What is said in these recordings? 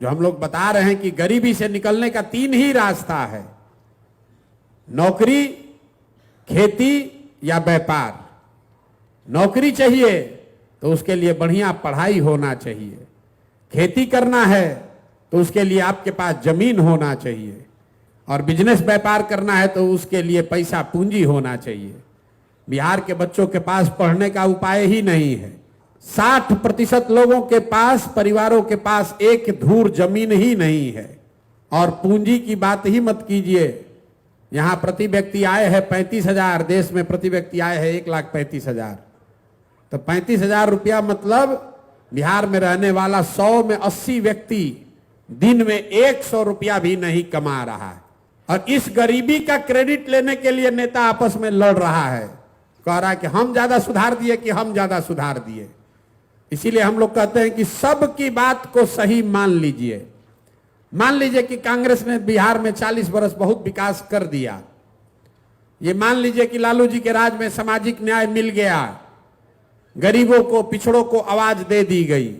जो हम लोग बता रहे हैं कि गरीबी से निकलने का 3 ही रास्ता है, नौकरी, खेती या व्यापार। नौकरी चाहिए तो उसके लिए बढ़िया पढ़ाई होना चाहिए, खेती करना है तो उसके लिए आपके पास जमीन होना चाहिए, और बिजनेस व्यापार करना है तो उसके लिए पैसा पूंजी होना चाहिए। बिहार के बच्चों के पास पढ़ने का उपाय ही नहीं है। 60% लोगों के पास, परिवारों के पास एक धूर जमीन ही नहीं है। और पूंजी की बात ही मत कीजिए। यहां प्रति व्यक्ति आय है 35,000, देश में प्रति व्यक्ति आय है 1,35,000। तो 35,000 रुपया मतलब बिहार में रहने वाला 100 में 80 व्यक्ति दिन में 100 रुपया भी नहीं कमा रहा है। और इस गरीबी का क्रेडिट लेने के लिए नेता आपस में लड़ रहा है, कह रहा है कि हम ज्यादा सुधार दिए, कि हम ज्यादा सुधार दिए। इसीलिए हम लोग कहते हैं कि सबकी बात को सही मान लीजिए। मान लीजिए कि कांग्रेस ने बिहार में 40 वर्ष बहुत विकास कर दिया। ये मान लीजिए कि लालू जी के राज में सामाजिक न्याय मिल गया, गरीबों को, पिछड़ों को आवाज दे दी गई।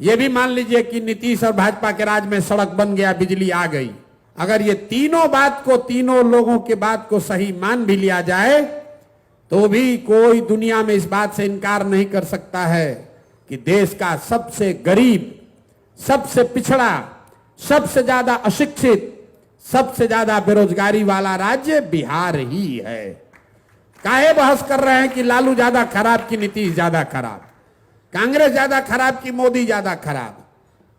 ये भी मान लीजिए कि नीतीश और भाजपा के राज में सड़क बन गया, बिजली आ गई। अगर ये तीनों बात को, तीनों लोगों के बात को सही मान भी लिया जाए तो भी कोई दुनिया में इस बात से इनकार नहीं कर सकता है कि देश का सबसे गरीब, सबसे पिछड़ा, सबसे ज्यादा अशिक्षित, सबसे ज्यादा बेरोजगारी वाला राज्य बिहार ही है। काहे बहस कर रहे हैं कि लालू ज्यादा खराब कि नीतीश ज्यादा खराब, कांग्रेस ज्यादा खराब कि मोदी ज्यादा खराब?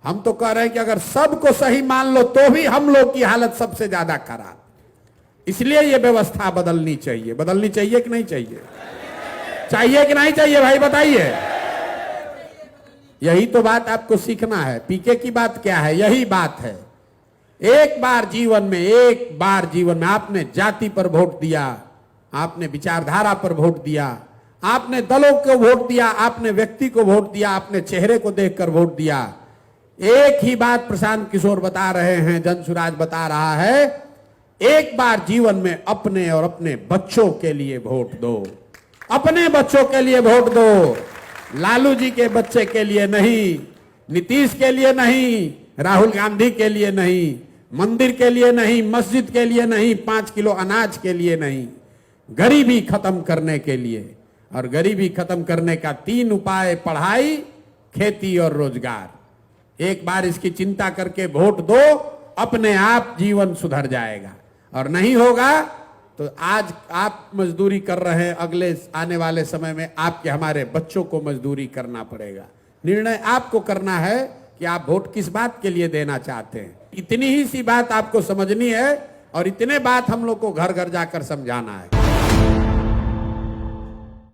हम तो कह रहे हैं कि अगर सबको सही मान लो तो भी हम लोग की हालत सबसे ज्यादा खराब। इसलिए यह व्यवस्था बदलनी चाहिए। बदलनी चाहिए कि नहीं चाहिए? चाहिए कि नहीं चाहिए भाई बताइए। यही तो बात आपको सीखना है। पीके की बात क्या है? यही बात है। एक बार जीवन में आपने जाति पर वोट दिया, आपने विचारधारा पर वोट दिया, आपने दलों को वोट दिया, आपने व्यक्ति को वोट दिया, आपने चेहरे को देखकर वोट दिया। एक ही बात प्रशांत किशोर बता रहे हैं, जनसुराज बता रहा है, एक बार जीवन में अपने और अपने बच्चों के लिए वोट दो। अपने बच्चों के लिए वोट दो, लालू जी के बच्चे के लिए नहीं, नीतीश के लिए नहीं, राहुल गांधी के लिए नहीं, मंदिर के लिए नहीं, मस्जिद के लिए नहीं, 5 किलो अनाज के लिए नहीं, गरीबी खत्म करने के लिए। और गरीबी खत्म करने का 3 उपाय, पढ़ाई, खेती और रोजगार। एक बार इसकी चिंता करके वोट दो, अपने आप जीवन सुधर जाएगा। और नहीं होगा तो आज आप मजदूरी कर रहे हैं, अगले आने वाले समय में आपके, हमारे बच्चों को मजदूरी करना पड़ेगा। निर्णय आपको करना है कि आप वोट किस बात के लिए देना चाहते हैं। इतनी ही सी बात आपको समझनी है और इतने बात हम लोग को घर घर जाकर समझाना है।